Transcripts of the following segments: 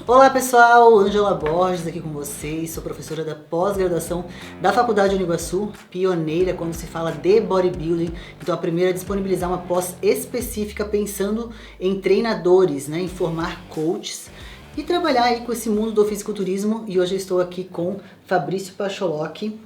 Olá pessoal, Ângela Borges aqui com vocês, sou professora da pós-graduação da Faculdade Uniguaçu, pioneira quando se fala de bodybuilding, então a primeira a disponibilizar uma pós específica pensando em treinadores, em formar coaches e trabalhar aí com esse mundo do fisiculturismo. E hoje eu estou aqui com Fabrício Pacholocchi,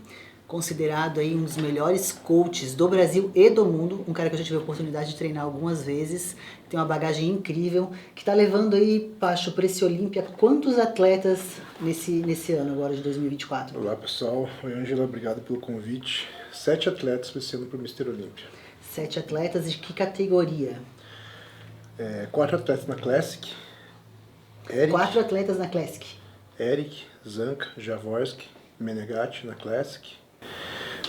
considerado aí um dos melhores coaches do Brasil e do mundo, um cara que eu já tive a oportunidade de treinar algumas vezes, tem uma bagagem incrível, que está levando aí, Pacho, para esse Olímpia, quantos atletas nesse ano agora de 2024? Olá pessoal, oi Ângela, obrigado pelo convite. 7 atletas para esse ano para o Mr. Olímpia. 7 atletas de que categoria? 4 atletas na Classic. 4 atletas na Classic. Eric, Zanca, Jaworski, Menegatti na Classic.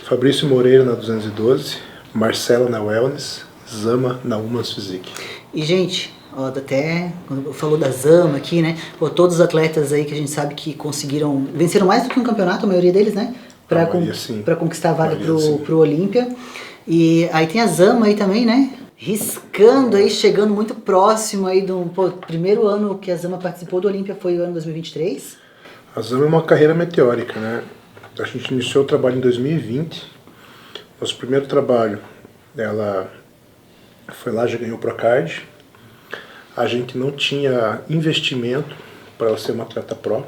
Fabrício Moreira na 212, Marcela na Wellness, Zama na Humans Physique. E gente, até quando falou da Zama aqui, todos os atletas aí que a gente sabe que venceram mais do que um campeonato, a maioria deles, para conquistar a vaga pro Olímpia. E aí tem a Zama aí também, riscando aí, chegando muito próximo aí do primeiro ano que a Zama participou do Olímpia foi o ano 2023. A Zama é uma carreira meteórica, A gente iniciou o trabalho em 2020. Nosso primeiro trabalho, ela foi lá, já ganhou o Procard. A gente não tinha investimento para ela ser uma atleta pro,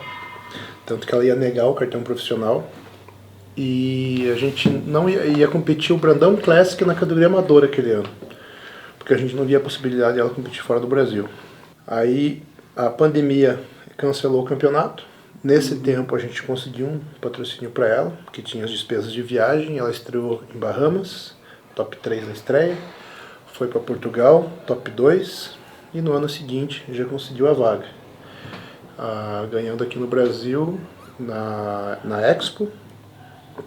tanto que ela ia negar o cartão profissional. E a gente não ia competir o Brandão Classic na categoria amadora aquele ano, porque a gente não via a possibilidade de ela competir fora do Brasil. Aí a pandemia cancelou o campeonato. Nesse tempo a gente conseguiu um patrocínio para ela, que tinha as despesas de viagem. Ela estreou em Bahamas, top 3 na estreia, foi para Portugal, top 2, e no ano seguinte já conseguiu a vaga, ganhando aqui no Brasil na Expo.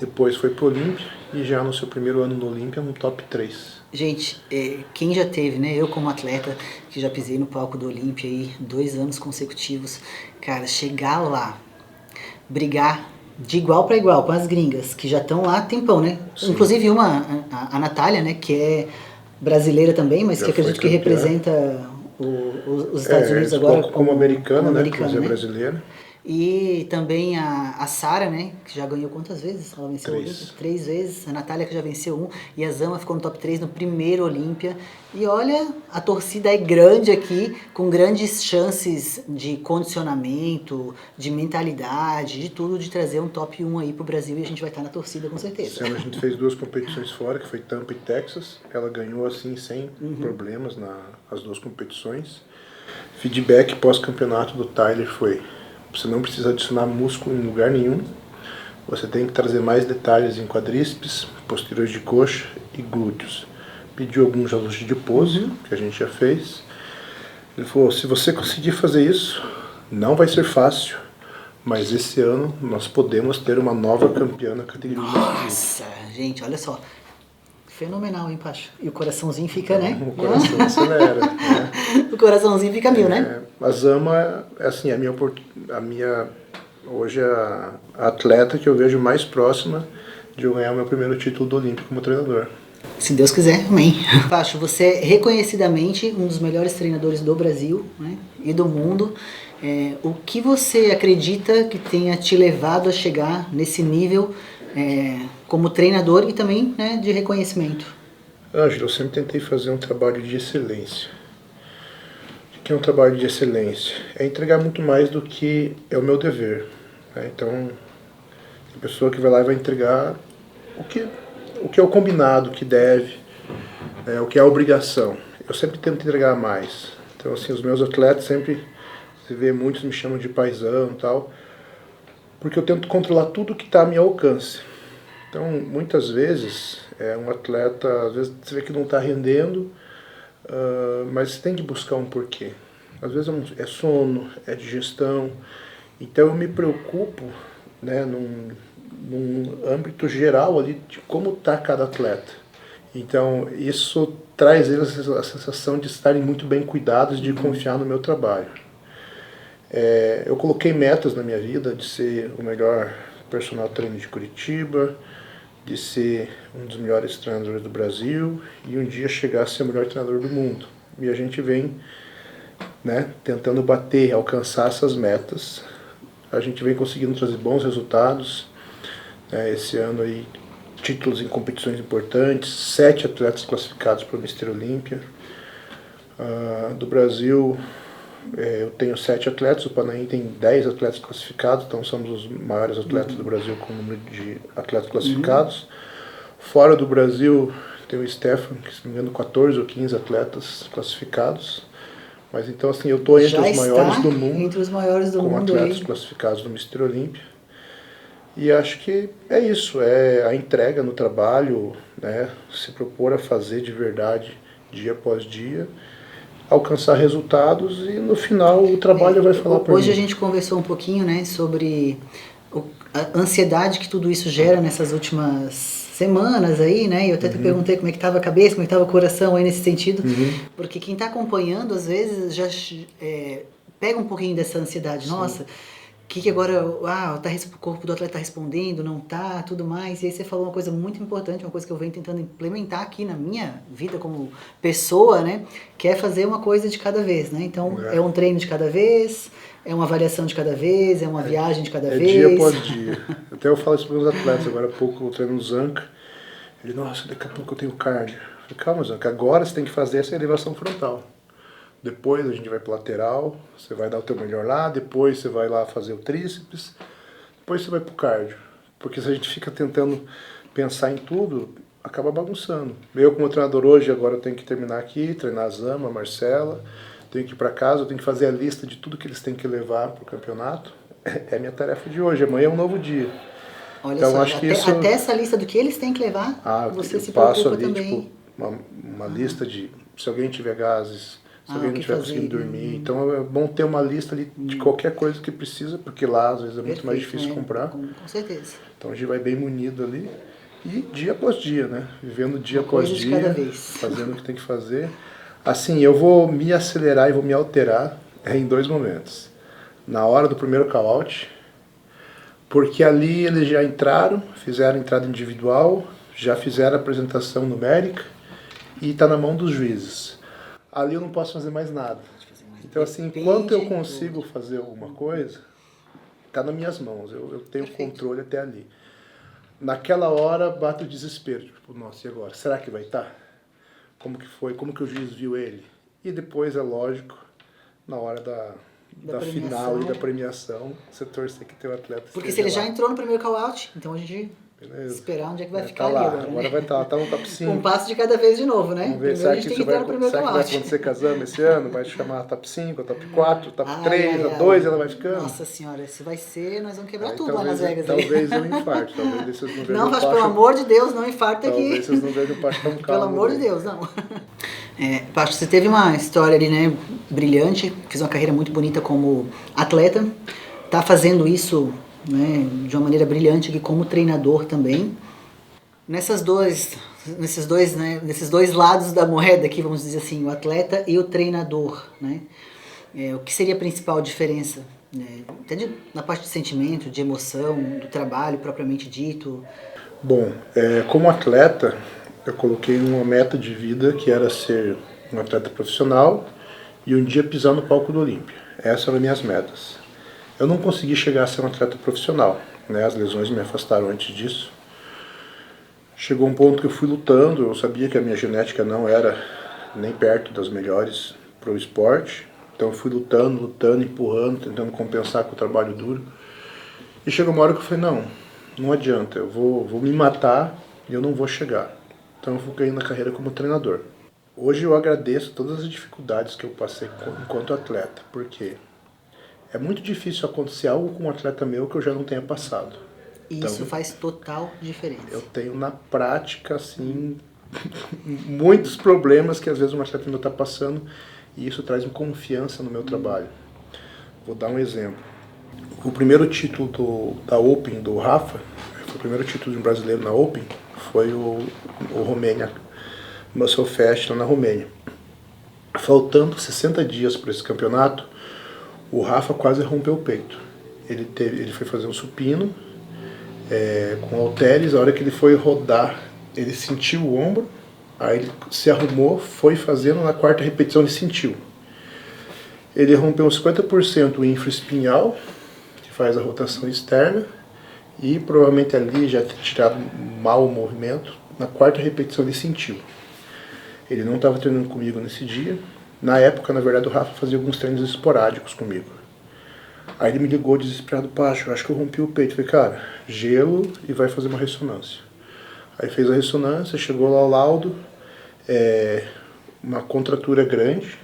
Depois foi pro Olímpia e já no seu primeiro ano no Olímpia no top 3. Gente, quem já teve, eu como atleta que já pisei no palco do Olímpia aí 2 anos consecutivos, cara, chegar lá, brigar de igual para igual com as gringas que já estão lá há tempão, Sim. Inclusive a Natália, que é brasileira também, mas já que acredito que representa os Estados Unidos agora como americana, americana, é brasileira. E também a Sara, que já ganhou quantas vezes? Ela venceu 3 vezes. A Natália, que já venceu 1. E a Zama ficou no top 3 no primeiro Olímpia. E olha, a torcida é grande aqui, com grandes chances de condicionamento, de mentalidade, de tudo, de trazer um top 1 aí pro Brasil. E a gente vai estar na torcida, com certeza. Esse ano a gente fez 2 competições fora, que foi Tampa e Texas. Ela ganhou assim, sem problemas nas 2 competições. Feedback pós-campeonato do Tyler foi: você não precisa adicionar músculo em lugar nenhum. Você tem que trazer mais detalhes em quadríceps, posteriores de coxa e glúteos. Pediu alguns ajustes de pose, que a gente já fez. Ele falou: se você conseguir fazer isso, não vai ser fácil, mas esse ano nós podemos ter uma nova campeã na categoria. Nossa, gente, olha só. Fenomenal, hein, Pacho? E o coraçãozinho fica, O coração acelera, O coraçãozinho fica mil, A Zama é assim, hoje a atleta que eu vejo mais próxima de eu ganhar o meu primeiro título do Olímpico como treinador. Se Deus quiser, amém. Pacho, você é reconhecidamente um dos melhores treinadores do Brasil, e do mundo. O que você acredita que tenha te levado a chegar nesse nível como treinador e também de reconhecimento? Ângelo, eu sempre tentei fazer um trabalho de excelência. O que é um trabalho de excelência? É entregar muito mais do que é o meu dever. Então, a pessoa que vai lá e vai entregar o que é o combinado, o que deve, o que é a obrigação. Eu sempre tento entregar mais. Então, assim, os meus atletas sempre, você vê, muitos me chamam de paizão e tal, porque eu tento controlar tudo que está a meu alcance. Então, muitas vezes, um atleta, às vezes você vê que não está rendendo, mas você tem que buscar um porquê. Às vezes é sono, é digestão. Então eu me preocupo, num âmbito geral ali de como está cada atleta. Então isso traz eles a sensação de estarem muito bem cuidados, de confiar no meu trabalho. Eu coloquei metas na minha vida de ser o melhor personal trainer de Curitiba, de ser um dos melhores treinadores do Brasil e um dia chegar a ser o melhor treinador do mundo. E a gente vem né, tentando bater, alcançar essas metas. A gente vem conseguindo trazer bons resultados. Esse ano aí, títulos em competições importantes, 7 atletas classificados para o Mister Olímpia. Do Brasil, eu tenho 7 atletas, o Panaim tem 10 atletas classificados, então somos os maiores atletas do Brasil com o número de atletas classificados. Fora do Brasil, tem o Stefan, que se não me engano, 14 ou 15 atletas classificados. Mas então, assim, eu estou entre os maiores do mundo, entre os maiores do com mundo atletas aí. classificados no Mister Olímpia. E acho que é isso, é a entrega no trabalho, né, se propor a fazer de verdade, dia após dia, alcançar resultados e no final o trabalho vai falar por mim. Hoje a gente conversou um pouquinho, né, sobre a ansiedade que tudo isso gera nessas últimas semanas aí, né, e eu até te perguntei como é que estava a cabeça, como é que estava o coração aí nesse sentido, porque quem está acompanhando às vezes já pega um pouquinho dessa ansiedade, nossa, que agora o corpo do atleta está respondendo, não tá, tudo mais. E aí você falou uma coisa muito importante, uma coisa que eu venho tentando implementar aqui na minha vida como pessoa, né? Que é fazer uma coisa de cada vez, né? Então, é um treino de cada vez, é uma avaliação de cada vez, é uma viagem de cada vez. Dia após dia. Até eu falo isso para os meus atletas, agora há pouco eu treino no Zanca. Ele, nossa, daqui a pouco eu tenho cardio. Eu falei, calma, Zanca, agora você tem que fazer essa elevação frontal. Depois a gente vai para o lateral, você vai dar o teu melhor lá, depois você vai lá fazer o tríceps, depois você vai para o cardio. Porque se a gente fica tentando pensar em tudo, acaba bagunçando. Eu como treinador hoje, agora eu tenho que terminar aqui, treinar a Zama, a Marcela, tenho que ir para casa, eu tenho que fazer a lista de tudo que eles têm que levar para o campeonato. É a minha tarefa de hoje, amanhã é um novo dia. Olha então, só, acho que isso... até essa lista do que eles têm que levar, você se passo preocupa ali, também. Tipo, uma lista de, se alguém tiver gases, se alguém não estiver fazer, conseguindo dormir. Então é bom ter uma lista ali de qualquer coisa que precisa, porque lá às vezes é muito mais difícil comprar. Com certeza. Então a gente vai bem munido ali. E dia após dia, né? Vivendo dia Uma após coisa de dia, cada vez. fazendo o que tem que fazer. Assim, eu vou me acelerar e vou me alterar em 2 momentos. Na hora do primeiro call-out, porque ali eles já entraram, fizeram a entrada individual, já fizeram a apresentação numérica e está na mão dos juízes. Ali eu não posso fazer mais nada. Então, assim, enquanto eu consigo fazer alguma coisa, está nas minhas mãos. Eu tenho controle até ali. Naquela hora, bate o desespero. Tipo, nossa, e agora? Será que vai estar? Como que foi? Como que o juiz viu ele? E depois, é lógico, na hora da final e da premiação, você torcer que teu atleta porque se ele já entrou no primeiro call-out, então a gente... Beleza. Esperar onde é que vai ficar tá lá. ali agora, Agora né? vai estar no top 5. Um passo de cada vez de novo, né? Vamos ver, Primeiro a gente tem que entrar no primeiro será que vai acontecer com a Zama esse ano? Vai chamar top 5, top 4, top 3, a 2 ela vai ficando? Nossa senhora, se vai ser, nós vamos quebrar tudo lá nas Vegas. Talvez eu infarte, talvez vocês não vejam não, Pacho, pelo amor de Deus, não infarta aqui. Talvez vocês não vejam o Pacho tão calmo. Pelo amor de Deus, não. Pacho, você teve uma história ali, né, brilhante, fez uma carreira muito bonita como atleta, tá fazendo isso, né, de uma maneira brilhante aqui como treinador também. Nesses dois lados da moeda aqui, vamos dizer assim, o atleta e o treinador, né? O que seria a principal diferença? Né? Até na parte de sentimento, de emoção, do trabalho propriamente dito. Bom, como atleta, eu coloquei uma meta de vida que era ser um atleta profissional e um dia pisar no palco do Olímpia. Essas eram minhas metas. Eu não consegui chegar a ser um atleta profissional, né? As lesões me afastaram antes disso. Chegou um ponto que eu fui lutando, eu sabia que a minha genética não era nem perto das melhores para o esporte, então eu fui lutando, empurrando, tentando compensar com o trabalho duro. E chegou uma hora que eu falei, não adianta, eu vou me matar e eu não vou chegar. Então eu fiquei na carreira como treinador. Hoje eu agradeço todas as dificuldades que eu passei enquanto atleta, porque é muito difícil acontecer algo com um atleta meu que eu já não tenha passado. Isso então, faz total diferença. Eu tenho na prática, assim, muitos problemas que às vezes um atleta meu está passando e isso traz confiança no meu trabalho. Vou dar um exemplo. O primeiro título da Open do Rafa, foi o primeiro título de um brasileiro na Open, foi o Romênia, Muscle Fest lá na Romênia. Faltando 60 dias para esse campeonato, o Rafa quase rompeu o peito. Ele foi fazer um supino, com halteres, a hora que ele foi rodar, ele sentiu o ombro, aí ele se arrumou, foi fazendo, na 4ª repetição ele sentiu. Ele rompeu uns 50% o infraespinhal, que faz a rotação externa, e provavelmente ali já ter tirado mal o movimento. Na quarta repetição ele sentiu. Ele não estava treinando comigo nesse dia. Na época, na verdade, o Rafa fazia alguns treinos esporádicos comigo. Aí ele me ligou desesperado: Pacho, acho que eu rompi o peito. Eu falei: cara, gelo e vai fazer uma ressonância. Aí fez a ressonância, chegou lá o laudo, uma contratura grande,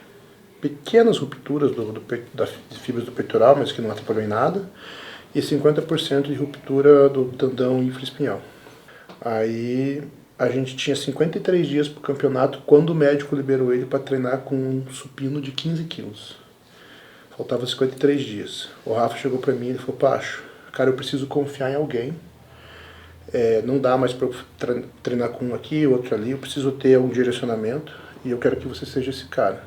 pequenas rupturas das fibras do peitoral, mas que não atrapalhou em nada, e 50% de ruptura do tendão infraespinhal. Aí a gente tinha 53 dias para o campeonato quando o médico liberou ele para treinar com um supino de 15 quilos. Faltava 53 dias. O Rafa chegou para mim e falou: Pacho, cara, eu preciso confiar em alguém. Não dá mais para treinar com um aqui, outro ali. Eu preciso ter um direcionamento e eu quero que você seja esse cara.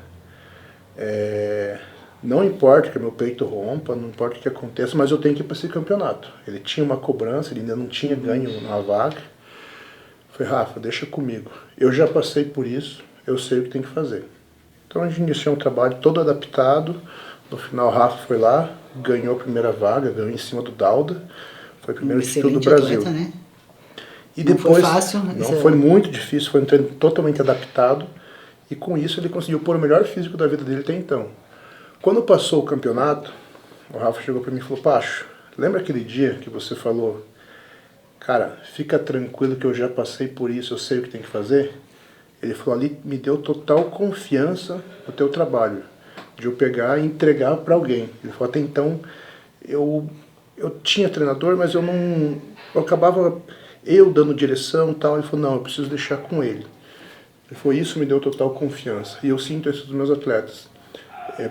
Não importa que meu peito rompa, não importa o que aconteça, mas eu tenho que ir para esse campeonato. Ele tinha uma cobrança, ele ainda não tinha ganho na vaga. Eu falei: Rafa, deixa comigo. Eu já passei por isso, eu sei o que tem que fazer. Então a gente iniciou um trabalho todo adaptado. No final, o Rafa foi lá, ganhou a primeira vaga, ganhou em cima do Dauda. Foi o primeiro título do Brasil. Atleta, né? E depois, não foi fácil. Não foi muito difícil, foi um treino totalmente adaptado. E com isso ele conseguiu pôr o melhor físico da vida dele até então. Quando passou o campeonato, o Rafa chegou para mim e falou: Pacho, lembra aquele dia que você falou: cara, fica tranquilo que eu já passei por isso, eu sei o que tem que fazer? Ele falou: ali me deu total confiança no teu trabalho, de eu pegar e entregar para alguém. Ele falou: até então eu tinha treinador, mas eu acabava dando direção e tal. Ele falou: não, eu preciso deixar com ele. Ele falou: isso me deu total confiança. E eu sinto isso dos meus atletas.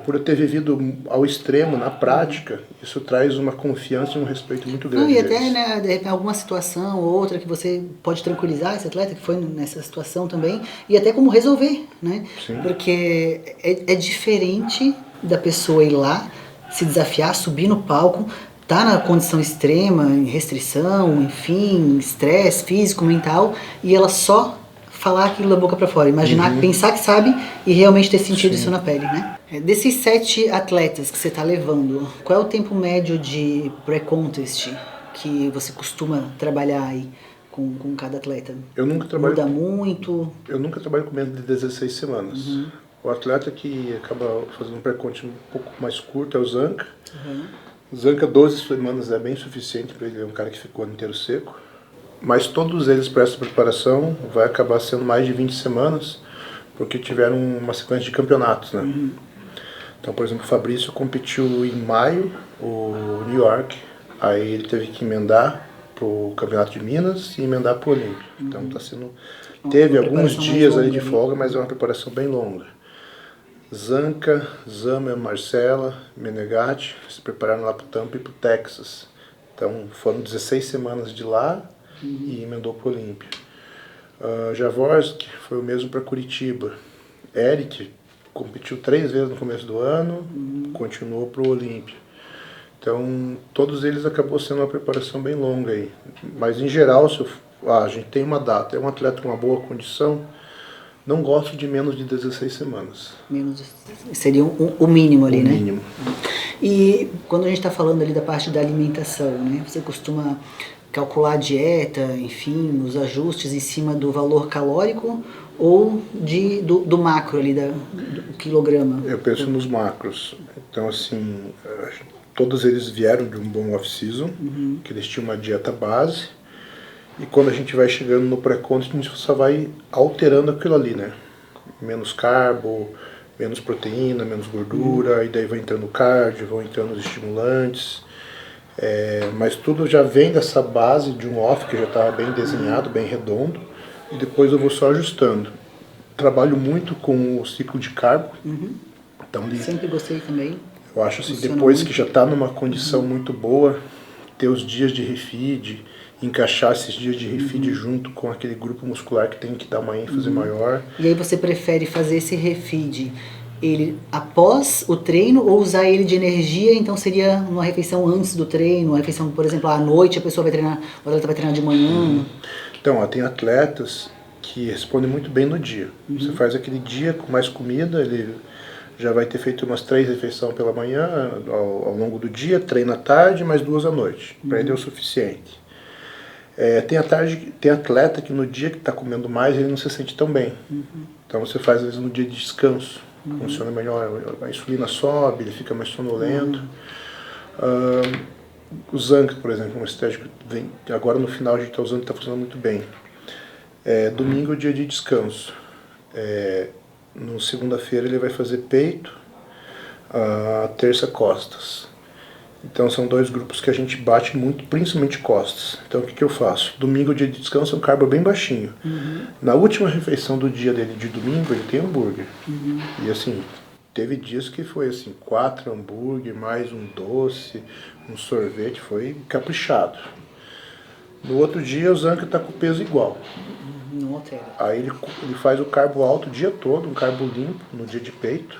Por eu ter vivido ao extremo, na prática, isso traz uma confiança e um respeito muito grande. E até, né, de repente, alguma situação ou outra que você pode tranquilizar esse atleta que foi nessa situação também, e até como resolver, né? Sim. Porque é diferente da pessoa ir lá, se desafiar, subir no palco, tá na condição extrema, em restrição, enfim, estresse físico, mental, e ela só falar aquilo da boca para fora, imaginar, pensar que sabe e realmente ter sentido isso na pele, né? Desses 7 atletas que você está levando, qual é o tempo médio de pré-contest que você costuma trabalhar aí com cada atleta? Eu nunca trabalho. Muda muito? Eu nunca trabalho com menos de 16 semanas. O atleta que acaba fazendo um pré-contest um pouco mais curto é o Zanca. O Zanca, 12 semanas é bem suficiente para ele, é um cara que ficou o ano inteiro seco. Mas todos eles para essa preparação vai acabar sendo mais de 20 semanas, porque tiveram uma sequência de campeonatos, né? Então, por exemplo, o Fabrício competiu em maio, o New York, aí ele teve que emendar pro Campeonato de Minas e emendar pro Olímpio. Então tá sendo... Teve alguns dias ali de folga, mas é uma preparação bem longa. Zanca, Zama, Marcela, Menegatti se prepararam lá pro Tampa e pro Texas. Então foram 16 semanas de lá e emendou pro Olímpio. Javorski foi o mesmo para Curitiba. Eric competiu 3 vezes no começo do ano, continuou para o Olímpio. Então, todos eles acabou sendo uma preparação bem longa aí. Mas, em geral, se a gente tem uma data, é um atleta com uma boa condição, não gosto de menos de 16 semanas. Seria o mínimo ali, né? O mínimo. E quando a gente está falando ali da parte da alimentação, né? Você costuma calcular a dieta, enfim, os ajustes em cima do valor calórico ou do macro ali, do quilograma? Eu penso nos macros. Então, assim, todos eles vieram de um bom off-season, que eles tinham uma dieta base, e quando a gente vai chegando no pré-contest, a gente só vai alterando aquilo ali, né? Menos carbo, menos proteína, menos gordura, e daí vai entrando cardio, vão entrando os estimulantes. Mas tudo já vem dessa base de um off que já estava bem desenhado, bem redondo, e depois eu vou só ajustando. Trabalho muito com o ciclo de carbo. Então, sempre gostei também. Eu acho assim, depois que já está numa condição muito boa, ter os dias de refeed, encaixar esses dias de refeed junto com aquele grupo muscular que tem que dar uma ênfase maior. E aí você prefere fazer esse refeed ele após o treino ou usar ele de energia? Então seria uma refeição antes do treino, uma refeição, por exemplo, à noite a pessoa vai treinar, o atleta vai treinar de manhã. Então, tem atletas que respondem muito bem no dia. Você faz aquele dia com mais comida, ele já vai ter feito umas 3 refeições pela manhã ao longo do dia, treina à tarde, mais 2 à noite. Para ele é o suficiente. Tem atleta que no dia que está comendo mais, ele não se sente tão bem. Então você faz às vezes no dia de descanso, funciona melhor, a insulina sobe, ele fica mais sonolento. O Zanca, por exemplo, um estético, agora no final a gente está usando, está funcionando muito bem. Domingo é o dia de descanso. No segunda-feira ele vai fazer peito, terça costas. Então são 2 grupos que a gente bate muito, principalmente costas. Então o que eu faço? Domingo, dia de descanso, é um carbo bem baixinho. Na última refeição do dia dele de domingo, ele tem hambúrguer. E assim, teve dias que foi assim, 4 hambúrguer, mais um doce, um sorvete, foi caprichado. No outro dia o Zanca está com o peso igual. Não altera. Aí ele faz o carbo alto o dia todo, um carbo limpo no dia de peito.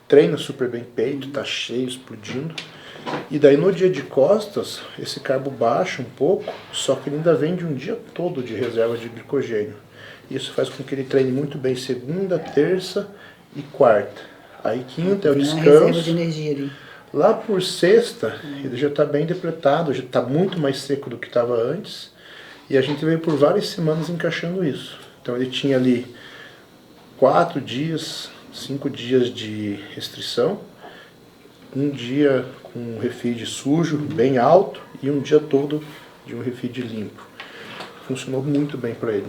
Treina super bem peito, tá cheio, explodindo. E daí no dia de costas, esse carbo baixa um pouco, só que ele ainda vem de um dia todo de reserva de glicogênio. Isso faz com que ele treine muito bem segunda, terça e quarta. Aí quinta é o descanso. Reserva de energia ali. Lá por sexta, ele já está bem depletado, já está muito mais seco do que estava antes. E a gente veio por várias semanas encaixando isso. Então ele tinha ali 4 dias, 5 dias de restrição, um dia com um refeed sujo, bem alto, e um dia todo de um refeed limpo. Funcionou muito bem para ele.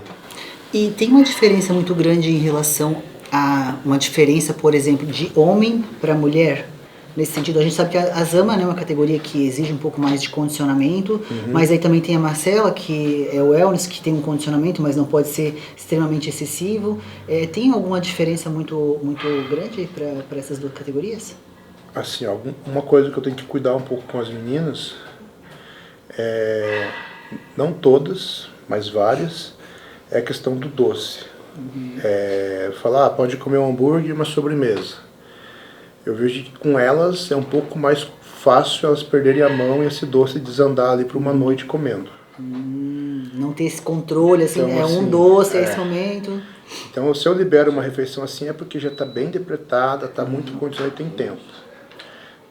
E tem uma diferença muito grande em relação a uma diferença, por exemplo, de homem para mulher? Nesse sentido, a gente sabe que a Zama, né, é uma categoria que exige um pouco mais de condicionamento, mas aí também tem a Marcela, que é o wellness, que tem um condicionamento, mas não pode ser extremamente excessivo. Tem alguma diferença muito grande para essas 2 categorias? Assim, uma coisa que eu tenho que cuidar um pouco com as meninas, não todas, mas várias, é a questão do doce. Falar, pode comer um hambúrguer e uma sobremesa. Eu vejo que com elas é um pouco mais fácil elas perderem a mão e esse doce desandar ali para uma noite comendo. Não ter esse controle, assim, Então, um assim, doce a esse momento. Então, se eu libero uma refeição assim, é porque já está bem depletada, está muito condicionada e tem tempo.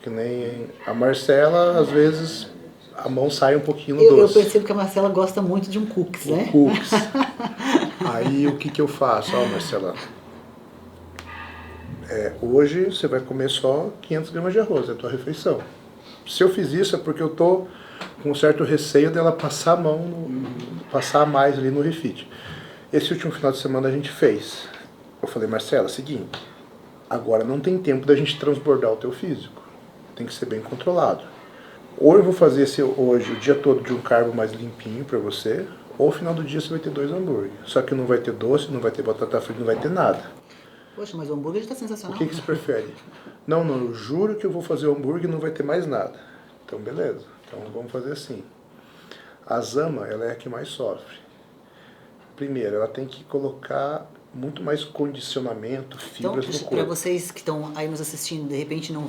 Que nem a Marcela, às vezes, a mão sai um pouquinho no doce. Eu percebo que a Marcela gosta muito de um cookies, né? Cookies. Aí, o que eu faço? Marcela, hoje você vai comer só 500 gramas de arroz, é a tua refeição. Se eu fiz isso é porque eu tô com um certo receio dela passar a mão, passar mais ali no refeed. Esse último final de semana a gente fez. Eu falei, Marcela, seguinte, agora não tem tempo da gente transbordar o teu físico. Tem que ser bem controlado. Ou eu vou fazer hoje o dia todo de um carbo mais limpinho para você, ou no final do dia você vai ter 2 hambúrgueres. Só que não vai ter doce, não vai ter batata frita, não vai ter nada. Poxa, mas o hambúrguer está sensacional. O que você prefere? Não, eu juro que eu vou fazer o hambúrguer e não vai ter mais nada. Então, beleza. Então, vamos fazer assim. A Zama, ela é a que mais sofre. Primeiro, ela tem que colocar muito mais condicionamento, fibras no corpo. Para vocês que estão aí nos assistindo, de repente não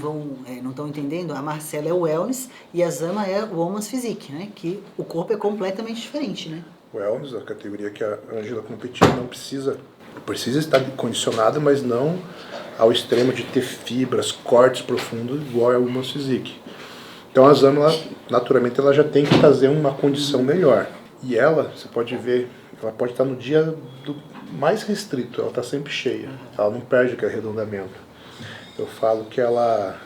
estão entendendo, a Marcela é o wellness e a Zama é o woman's physique, né? Que o corpo é completamente diferente, né? O wellness, a categoria que a Ângela competiu, não precisa estar condicionada, mas não ao extremo de ter fibras, cortes profundos, igual a Woman's Physique. Então a Zama, naturalmente, ela já tem que fazer uma condição melhor. E ela, você pode ver, ela pode estar no dia mais restrito, ela está sempre cheia, ela não perde aquele arredondamento. Eu falo que ela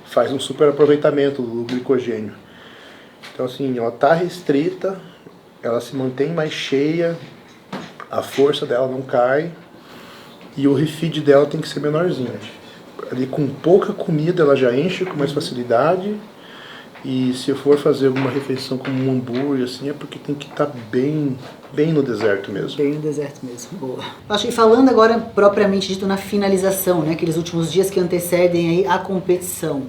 faz um super aproveitamento do glicogênio. Então assim, ela está restrita, ela se mantém mais cheia, a força dela não cai e o refeed dela tem que ser menorzinho. Ali com pouca comida ela já enche com mais facilidade, e se eu for fazer alguma refeição como um hambúrguer assim, é porque tem que estar bem no deserto mesmo. Bem no deserto mesmo, boa. Acho que falando agora propriamente dito na finalização, né, aqueles últimos dias que antecedem aí a competição.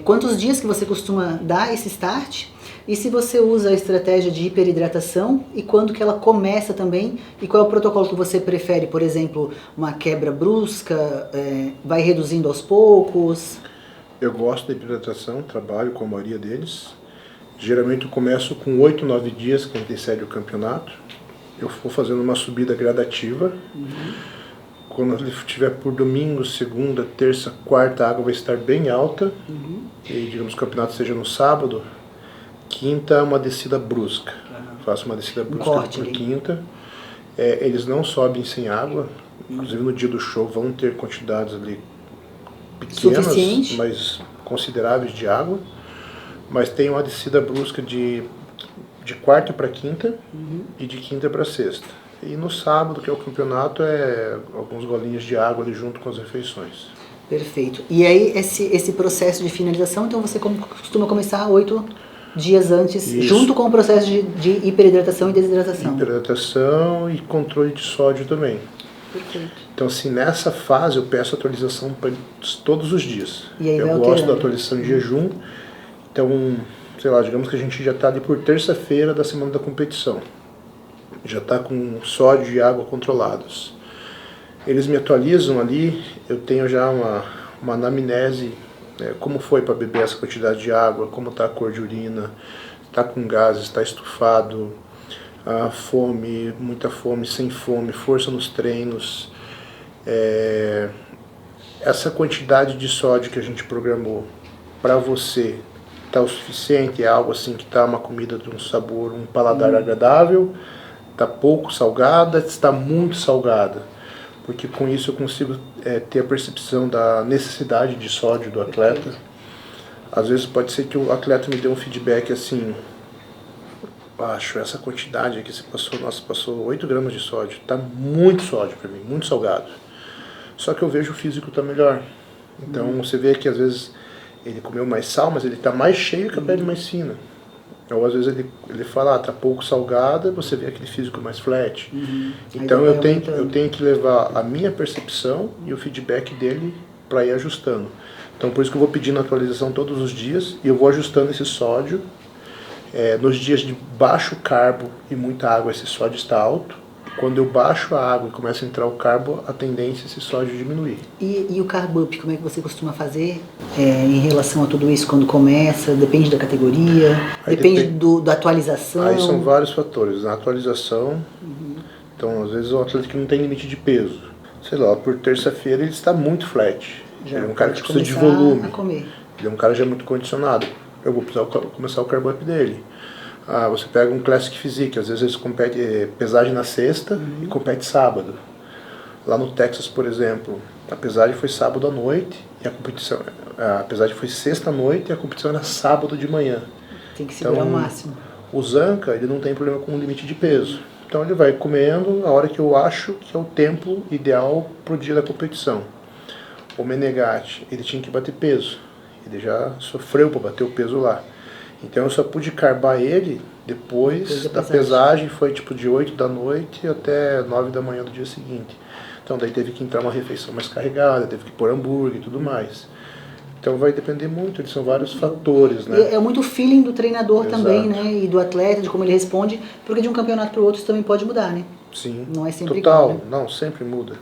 Quantos dias que você costuma dar esse start? E se você usa a estratégia de hiperidratação e quando que ela começa também? E qual é o protocolo que você prefere? Por exemplo, uma quebra brusca, vai reduzindo aos poucos? Eu gosto da hiperidratação, trabalho com a maioria deles. Geralmente eu começo com 8, 9 dias que antecede o campeonato. Eu vou fazendo uma subida gradativa. quando ele estiver por domingo, segunda, terça, quarta, a água vai estar bem alta. E digamos que o campeonato seja no sábado. Quinta, uma descida brusca. Faço uma descida brusca por quinta. Eles não sobem sem água. Inclusive no dia do show vão ter quantidades ali pequenas, mas consideráveis de água. Mas tem uma descida brusca de quarta para quinta e de quinta para sexta. E no sábado, que é o campeonato, alguns golinhos de água ali junto com as refeições. Perfeito. E aí esse processo de finalização, então você costuma começar 8 dias antes, isso, junto com o processo de hiperidratação e desidratação. Hiperidratação e controle de sódio também. Perfeito. Então, assim, nessa fase eu peço atualização para todos os dias. E aí eu gosto da atualização de jejum. Então, sei lá, digamos que a gente já está ali por terça-feira da semana da competição. Já está com sódio e água controlados. Eles me atualizam ali, eu tenho já uma anamnese, como foi para beber essa quantidade de água, como está a cor de urina, está com gases, está estufado, fome, muita fome, sem fome, força nos treinos. Essa quantidade de sódio que a gente programou para você está o suficiente? É algo assim que está uma comida de um sabor, um paladar agradável? Está pouco salgada? Está muito salgada? Porque com isso eu consigo ter a percepção da necessidade de sódio do atleta. Às vezes pode ser que o atleta me dê um feedback assim: baixo, essa quantidade aqui você passou, nossa, passou 8 gramas de sódio, tá muito sódio para mim, muito salgado. Só que eu vejo o físico tá melhor. Então você vê que às vezes ele comeu mais sal, mas ele tá mais cheio que a pele mais fina. Ou às vezes ele fala, tá pouco salgada, você vê aquele físico mais flat. Então eu tenho que levar a minha percepção e o feedback dele para ir ajustando. Então por isso que eu vou pedindo atualização todos os dias e eu vou ajustando esse sódio. Nos dias de baixo carbo e muita água, esse sódio está alto. Quando eu baixo a água e começa a entrar o carbo, a tendência é esse sódio diminuir. E o carb up, como é que você costuma fazer em relação a tudo isso? Quando começa? Depende da categoria? Depende da atualização? Aí são vários fatores. Na atualização, então às vezes o atleta que não tem limite de peso, sei lá, por terça-feira ele está muito flat. Já ele é um cara que precisa de volume. Ele é um cara já muito condicionado. Eu vou precisar começar o carb up dele. Você pega um Classic Physique, às vezes eles competem pesagem na sexta e compete sábado. Lá no Texas, por exemplo, a pesagem foi sábado à noite e a pesagem foi sexta à noite e a competição era sábado de manhã. Tem que segurar o máximo. O Zanca, ele não tem problema com o limite de peso. Então ele vai comendo a hora que eu acho que é o tempo ideal para o dia da competição. O Menegatti, ele tinha que bater peso. Ele já sofreu para bater o peso lá. Então eu só pude carbar ele depois da pesagem, foi tipo de 8 da noite até 9 da manhã do dia seguinte. Então daí teve que entrar uma refeição mais carregada, teve que pôr hambúrguer e tudo mais. Então vai depender muito, eles são vários fatores, né? É muito feeling do treinador também, né? E do atleta, de como ele responde, porque de um campeonato para o outro isso também pode mudar, né? Sim, não é sempre total, igual, né? Não, sempre muda.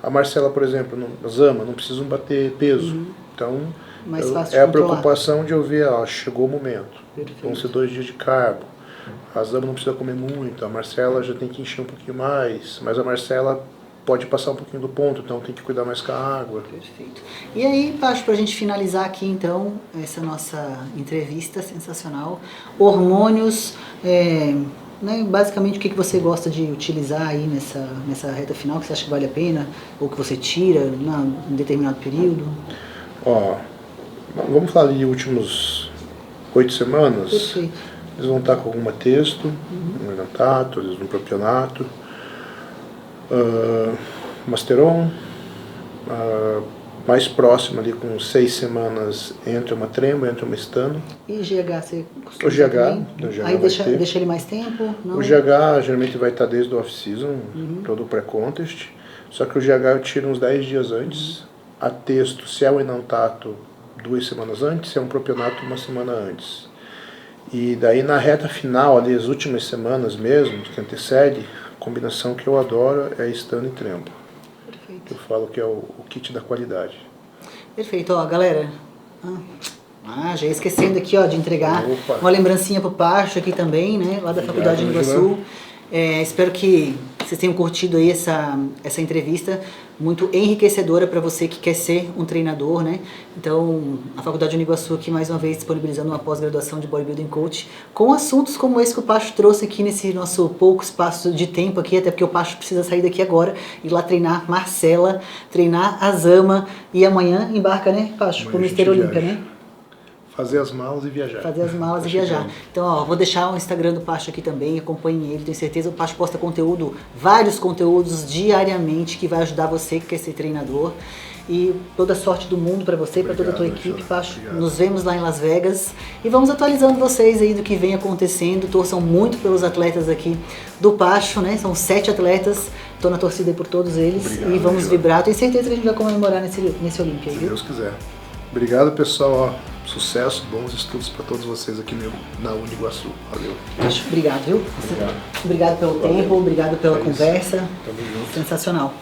A Marcela, por exemplo, as ama, não precisam bater peso. Então mais fácil a preocupação de eu ver, chegou o momento. Perfeito. Vão ser 2 dias de carbo. A Zama não precisa comer muito, a Marcela já tem que encher um pouquinho mais, mas a Marcela pode passar um pouquinho do ponto, então tem que cuidar mais com a água. Perfeito. E aí, Pacho, pra gente finalizar aqui então, essa nossa entrevista sensacional, hormônios, né, basicamente o que você gosta de utilizar aí nessa reta final, que você acha que vale a pena, ou que você tira em determinado período? Vamos falar de últimos 8 semanas. Perfeito. Eles vão estar com algum texto, no enantato, eles no propionato, Masteron, mais próximo ali com 6 semanas entra uma trembo, entra uma estano. E GH você costuma o GH aí deixa ele mais tempo? Não? O GH geralmente vai estar desde o off-season, todo o pré-contest, só que o GH eu tiro uns 10 dias antes, a texto, se é o enantato, 2 semanas antes, se é um propionato, 1 semana antes. E daí na reta final, ali as últimas semanas mesmo, que antecede, a combinação que eu adoro é estano e trembo. Perfeito. Eu falo que é o kit da qualidade. Perfeito, galera. Já ia esquecendo aqui, de entregar uma lembrancinha pro Pacho aqui também, né, lá da Faculdade de Iguaçu. Espero que vocês tenham curtido aí essa entrevista muito enriquecedora para você que quer ser um treinador, né? Então, a Faculdade Uniguaçu aqui mais uma vez disponibilizando uma pós-graduação de Bodybuilding Coach com assuntos como esse que o Pacho trouxe aqui nesse nosso pouco espaço de tempo aqui, até porque o Pacho precisa sair daqui agora, ir lá treinar Marcela, treinar a Zama e amanhã embarca, né, Pacho, pro Mister Olímpia, né? Fazer as malas e viajar. Fazer as malas e viajar. Então, ó, vou deixar o Instagram do Pacho aqui também, acompanhem ele, tenho certeza. O Pacho posta conteúdo, vários conteúdos diariamente que vai ajudar você que quer ser treinador. E toda a sorte do mundo para você, para toda a tua equipe, Pacho. Nos vemos lá em Las Vegas e vamos atualizando vocês aí do que vem acontecendo. Torçam muito pelos atletas aqui do Pacho, né? São 7 atletas, tô na torcida aí por todos eles. Obrigado, e vamos vibrar. Tenho certeza que a gente vai comemorar nesse Olímpia aí, viu? Se Deus quiser. Obrigado, pessoal. Ó, sucesso, bons estudos para todos vocês aqui na Uniguaçu. Valeu. Obrigado, viu? Obrigado pelo tempo, obrigado pela conversa. Tamo junto. Sensacional.